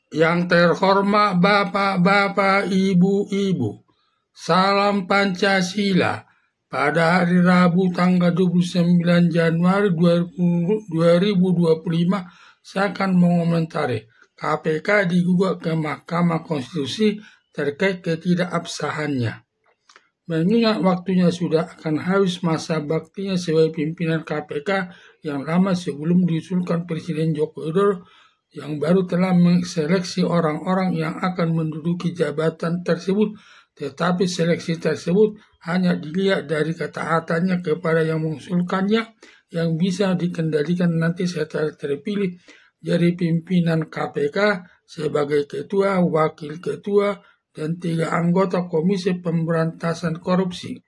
Yang terhormat Bapak-bapak, Ibu-ibu, salam Pancasila. Pada hari Rabu tanggal 29 Januari 2025, saya akan mengomentari KPK digugat ke Mahkamah Konstitusi terkait ketidakabsahannya. Mengingat waktunya sudah akan habis masa baktinya sebagai pimpinan KPK yang lama sebelum diusulkan Presiden Joko Widodo, yang baru telah menseleksi orang-orang yang akan menduduki jabatan tersebut, tetapi seleksi tersebut hanya dilihat dari ketaatannya kepada yang mengusulkannya, yang bisa dikendalikan nanti setelah terpilih jadi pimpinan KPK sebagai ketua, wakil ketua, dan 3 anggota Komisi Pemberantasan Korupsi.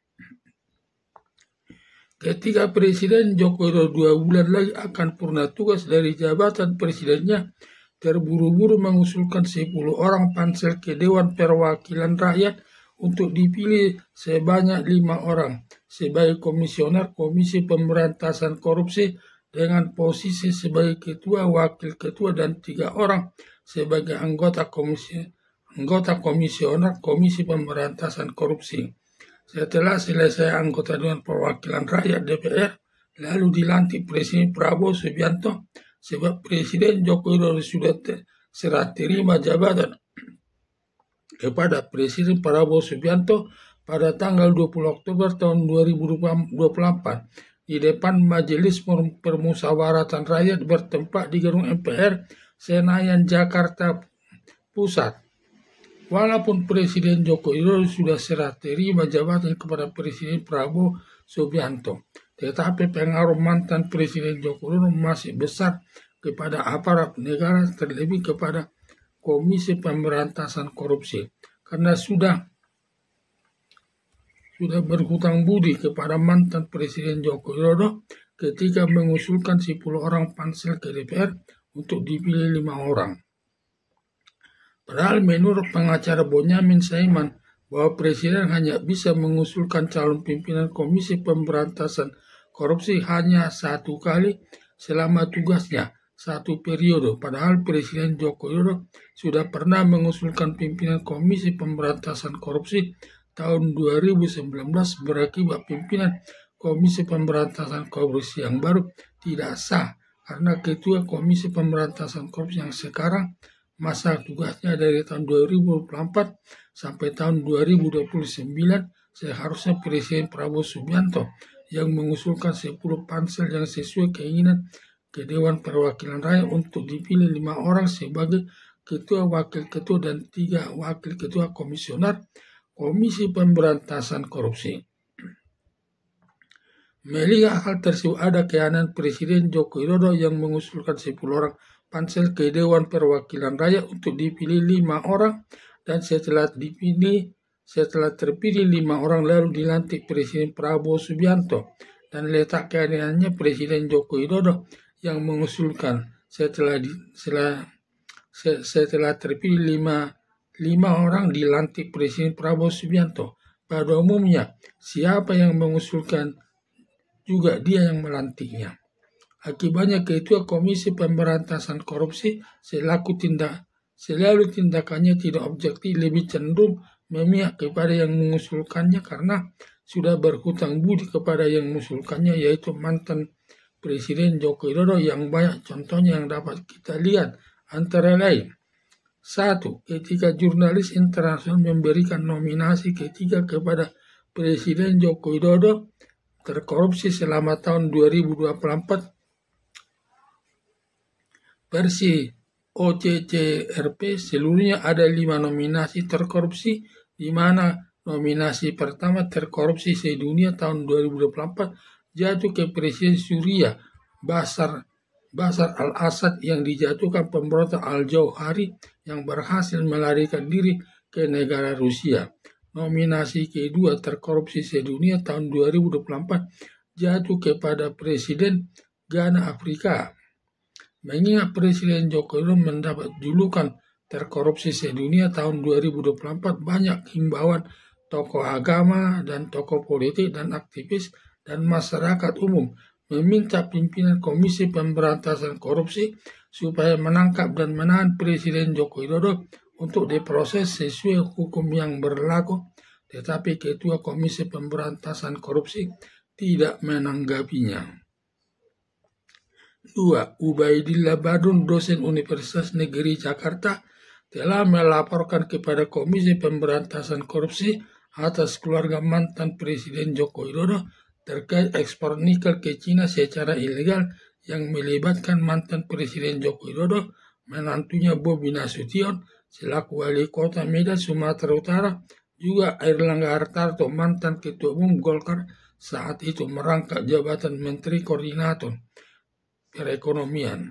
Ketika Presiden Joko Widodo 2 bulan lagi akan purna tugas dari jabatan presidennya, terburu-buru mengusulkan 10 orang pansel ke Dewan Perwakilan Rakyat untuk dipilih sebanyak 5 orang sebagai komisioner Komisi Pemberantasan Korupsi dengan posisi sebagai ketua, wakil ketua, dan 3 orang sebagai anggota komisioner Komisi Pemberantasan Korupsi. Setelah selesai anggota Dewan Perwakilan Rakyat DPR, lalu dilantik Presiden Prabowo Subianto, sebab Presiden Joko Widodo sudah serah terima jabatan kepada Presiden Prabowo Subianto pada tanggal 20 Oktober tahun 2024 di depan Majelis Permusyawaratan Rakyat bertempat di Gedung MPR Senayan, Jakarta Pusat. Walaupun Presiden Joko Widodo sudah serah terima jabatan kepada Presiden Prabowo Subianto, tetapi pengaruh mantan Presiden Joko Widodo masih besar kepada aparat negara, terlebih kepada Komisi Pemberantasan Korupsi, karena sudah berhutang budi kepada mantan Presiden Joko Widodo ketika mengusulkan 10 orang pansel ke DPR untuk dipilih 5 orang. Padahal menurut pengacara Bonyamin Saiman bahwa Presiden hanya bisa mengusulkan calon pimpinan Komisi Pemberantasan Korupsi hanya 1 kali selama tugasnya 1 periode. Padahal Presiden Joko Widodo sudah pernah mengusulkan pimpinan Komisi Pemberantasan Korupsi tahun 2019 berakibat pimpinan Komisi Pemberantasan Korupsi yang baru tidak sah karena Ketua Komisi Pemberantasan Korupsi yang sekarang masa tugasnya dari tahun 2024 sampai tahun 2029 seharusnya Presiden Prabowo Subianto yang mengusulkan 10 pansel yang sesuai keinginan ke Dewan Perwakilan Rakyat untuk dipilih 5 orang sebagai ketua, wakil ketua, dan 3 wakil ketua komisioner Komisi Pemberantasan Korupsi. Melihat hal tersebut, ada keyakinan Presiden Joko Widodo yang mengusulkan 10 orang pansel ke Dewan Perwakilan Rakyat untuk dipilih 5 orang, dan setelah terpilih 5 orang lalu dilantik Presiden Prabowo Subianto, dan letak keyakinannya Presiden Joko Widodo yang mengusulkan setelah terpilih 5 orang dilantik Presiden Prabowo Subianto. Pada umumnya siapa yang mengusulkan juga dia yang melantiknya. Akibatnya Ketua Komisi Pemberantasan Korupsi selalu tindakannya tidak objektif, lebih cenderung memihak kepada yang mengusulkannya karena sudah berhutang budi kepada yang mengusulkannya, yaitu mantan Presiden Joko Widodo yang banyak contohnya yang dapat kita lihat, antara lain 1. Ketika jurnalis internasional memberikan nominasi ketiga kepada Presiden Joko Widodo terkorupsi selama tahun 2024 versi OCCRP, seluruhnya ada 5 nominasi terkorupsi, di mana nominasi pertama terkorupsi sedunia tahun 2024 jatuh ke Presiden Suriah Bashar al-Assad yang dijatuhkan pemberontak Al-Jauhari yang berhasil melarikan diri ke negara Rusia. Nominasi kedua terkorupsi sedunia tahun 2024 jatuh kepada Presiden Ghana Afrika. Mengingat Presiden Joko Widodo mendapat julukan terkorupsi sedunia tahun 2024, banyak himbauan tokoh agama dan tokoh politik dan aktivis dan masyarakat umum meminta pimpinan Komisi Pemberantasan Korupsi supaya menangkap dan menahan Presiden Joko Widodo untuk diproses sesuai hukum yang berlaku, tetapi Ketua Komisi Pemberantasan Korupsi tidak menanggapinya. 2. Ubaidillah Badrun, dosen Universitas Negeri Jakarta, telah melaporkan kepada Komisi Pemberantasan Korupsi atas keluarga mantan Presiden Joko Widodo terkait ekspor nikel ke Cina secara ilegal yang melibatkan mantan Presiden Joko Widodo, menantunya Bobi Nasution selaku Wali Kota Medan, Sumatera Utara, juga Airlangga Hartarto, mantan Ketua Umum Golkar saat itu, merangkap jabatan Menteri Koordinator Perekonomian.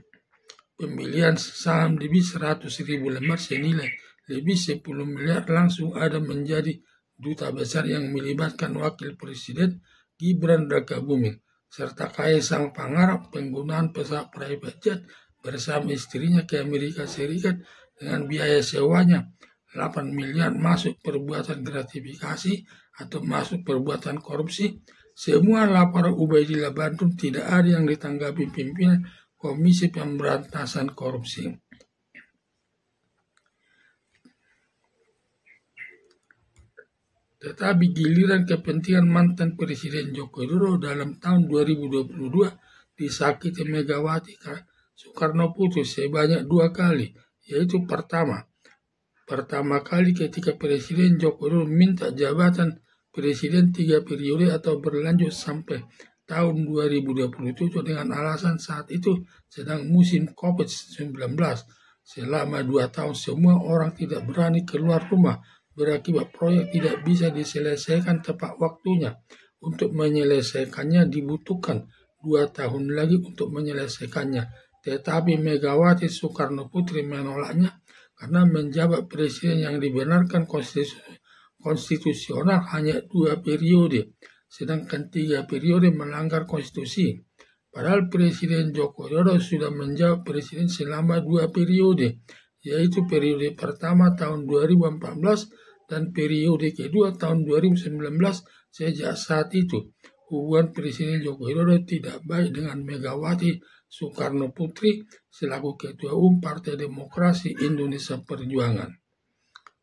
Pembelian saham lebih 100.000 lembar senilai lebih 10 miliar langsung ada menjadi duta besar yang melibatkan Wakil Presiden Gibran Rakabuming, serta Kaisang Pangarap penggunaan pesawat private jet bersama istrinya ke Amerika Serikat dengan biaya sewanya 8 miliar masuk perbuatan gratifikasi atau masuk perbuatan korupsi. Semua laporan Ubaidillah Badrun tidak ada yang ditanggapi pimpinan Komisi Pemberantasan Korupsi. Tetapi giliran kepentingan mantan Presiden Joko Widodo dalam tahun 2022 disakiti Megawati Soekarno Putri sebanyak 2 kali, yaitu pertama kali ketika Presiden Joko Widodo minta jabatan Presiden 3 periode atau berlanjut sampai tahun 2027 dengan alasan saat itu sedang musim COVID-19. Selama 2 tahun semua orang tidak berani keluar rumah, berakibat proyek tidak bisa diselesaikan tepat waktunya. Untuk menyelesaikannya dibutuhkan 2 tahun lagi untuk menyelesaikannya. Tetapi Megawati Soekarno Putri menolaknya karena menjabat presiden yang dibenarkan konstitusional hanya 2 periode, sedangkan 3 periode melanggar konstitusi. Padahal Presiden Joko Widodo sudah menjabat presiden selama 2 periode, yaitu periode pertama tahun 2014 dan periode kedua tahun 2019. Sejak saat itu, hubungan Presiden Joko Widodo tidak baik dengan Megawati Soekarno Putri selaku Ketua Umum Partai Demokrasi Indonesia Perjuangan.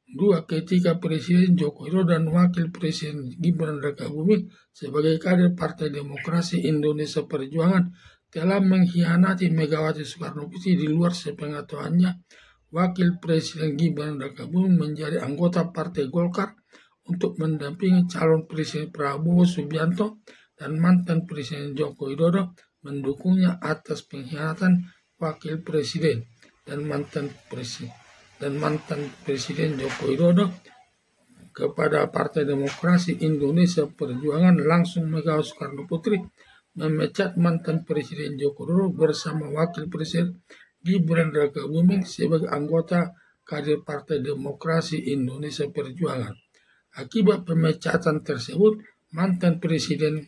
2. Ketika Presiden Joko Widodo dan Wakil Presiden Gibran Rakabuming sebagai kader Partai Demokrasi Indonesia Perjuangan telah mengkhianati Megawati Soekarno Putri di luar sepengetahuannya, Wakil Presiden Gibran Rakabuming menjadi anggota Partai Golkar untuk mendampingi calon Presiden Prabowo Subianto, dan mantan Presiden Joko Widodo mendukungnya atas pengkhianatan Wakil Presiden dan mantan Presiden Joko Widodo kepada Partai Demokrasi Indonesia Perjuangan. Langsung Megawati Soekarno Putri memecat mantan Presiden Joko Widodo bersama Wakil Presiden Gibran Rakabuming sebagai anggota kader Partai Demokrasi Indonesia Perjuangan. Akibat pemecatan tersebut, mantan Presiden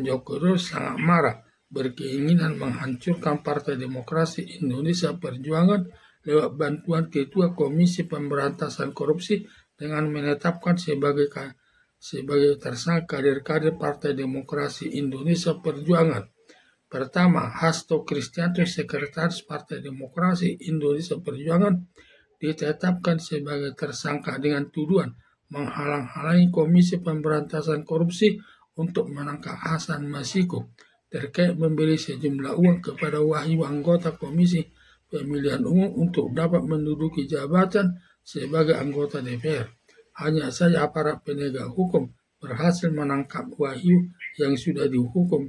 Joko Widodo sangat marah, berkeinginan menghancurkan Partai Demokrasi Indonesia Perjuangan lewat bantuan Ketua Komisi Pemberantasan Korupsi dengan menetapkan sebagai tersangka kader-kader Partai Demokrasi Indonesia Perjuangan. Pertama, Hasto Kristianto, Sekretaris Partai Demokrasi Indonesia Perjuangan, ditetapkan sebagai tersangka dengan tuduhan menghalang-halangi Komisi Pemberantasan Korupsi untuk menangkap Hasan Masiku terkait memberi sejumlah uang kepada Wahyu, anggota Komisi Pemilihan Umum, untuk dapat menduduki jabatan sebagai anggota DPR. Hanya saja aparat penegak hukum berhasil menangkap Wahyu yang sudah dihukum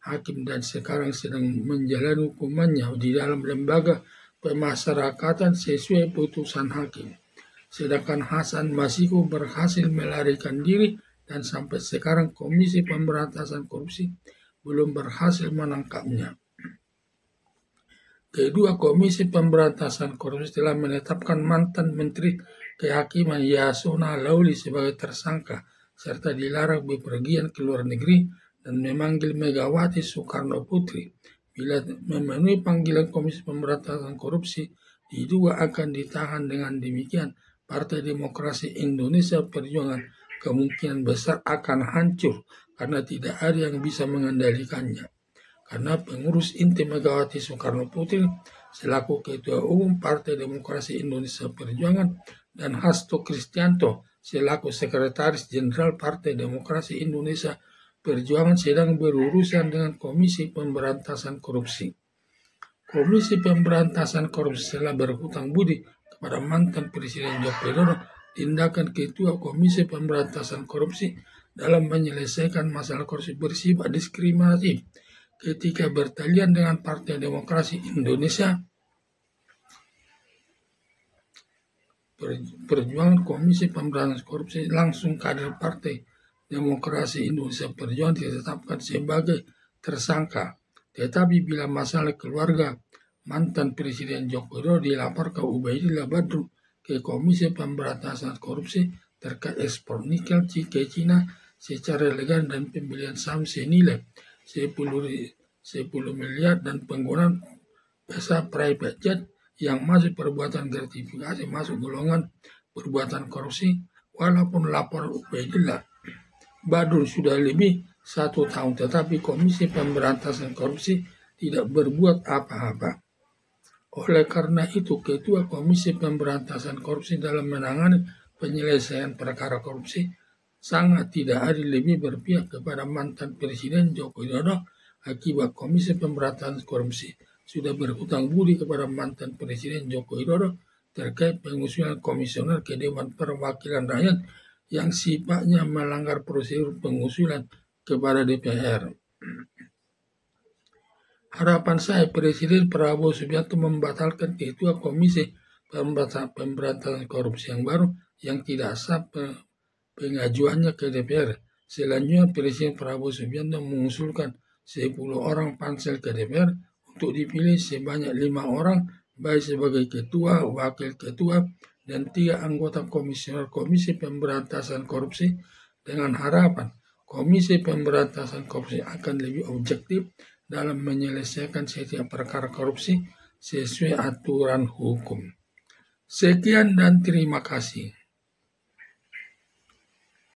hakim dan sekarang sedang menjalani hukumannya di dalam lembaga pemasyarakatan sesuai putusan hakim. Sedangkan Hasan Masiku berhasil melarikan diri dan sampai sekarang Komisi Pemberantasan Korupsi belum berhasil menangkapnya. Kedua, Komisi Pemberantasan Korupsi telah menetapkan mantan Menteri Kehakiman Yasona Lawli sebagai tersangka serta dilarang bepergian ke luar negeri dan memanggil Megawati Soekarno Putri. Bila memenuhi panggilan Komisi Pemberantasan Korupsi, diduga akan ditahan. Dengan demikian, Partai Demokrasi Indonesia Perjuangan kemungkinan besar akan hancur karena tidak ada yang bisa mengendalikannya. Karena pengurus inti Megawati Soekarno Putri selaku Ketua Umum Partai Demokrasi Indonesia Perjuangan dan Hasto Kristianto selaku Sekretaris Jenderal Partai Demokrasi Indonesia Perjuangan sedang berurusan dengan Komisi Pemberantasan Korupsi. Komisi Pemberantasan Korupsi telah berhutang budi kepada mantan Presiden Joko Widodo, tindakan Ketua Komisi Pemberantasan Korupsi dalam menyelesaikan masalah korupsi bersifat diskriminatif ketika bertalian dengan Partai Demokrasi Indonesia Perjuangan. Komisi Pemberantasan Korupsi langsung kader Partai Demokrasi Indonesia Perjuangan ditetapkan sebagai tersangka. Tetapi bila masalah keluarga mantan Presiden Joko Widodo dilaporkan Ubaidillah Badrun ke Komisi Pemberantasan Korupsi terkait ekspor nikel ke Cina secara legal dan pembelian saham senilai 10 miliar dan penggunaan jasa private jet yang masuk perbuatan gratifikasi masuk golongan perbuatan korupsi, walaupun laporan Ubaidillah Badrun sudah lebih 1 tahun, tetapi Komisi Pemberantasan Korupsi tidak berbuat apa-apa. Oleh karena itu, Ketua Komisi Pemberantasan Korupsi dalam menangani penyelesaian perkara korupsi sangat tidak adil lebih berpihak kepada mantan Presiden Joko Widodo akibat Komisi Pemberantasan Korupsi sudah berhutang budi kepada mantan Presiden Joko Widodo terkait pengusulan komisioner ke Dewan Perwakilan Rakyat yang sifatnya melanggar prosedur pengusulan kepada DPR. Harapan saya Presiden Prabowo Subianto membatalkan Ketua Komisi Pemberantasan Korupsi yang baru yang tidak sah pengajuannya ke DPR. Selanjutnya Presiden Prabowo Subianto mengusulkan 10 orang pansel ke DPR untuk dipilih sebanyak 5 orang baik sebagai ketua, wakil ketua, dan 3 anggota komisioner Komisi Pemberantasan Korupsi dengan harapan Komisi Pemberantasan Korupsi akan lebih objektif dalam menyelesaikan setiap perkara korupsi sesuai aturan hukum. Sekian dan terima kasih.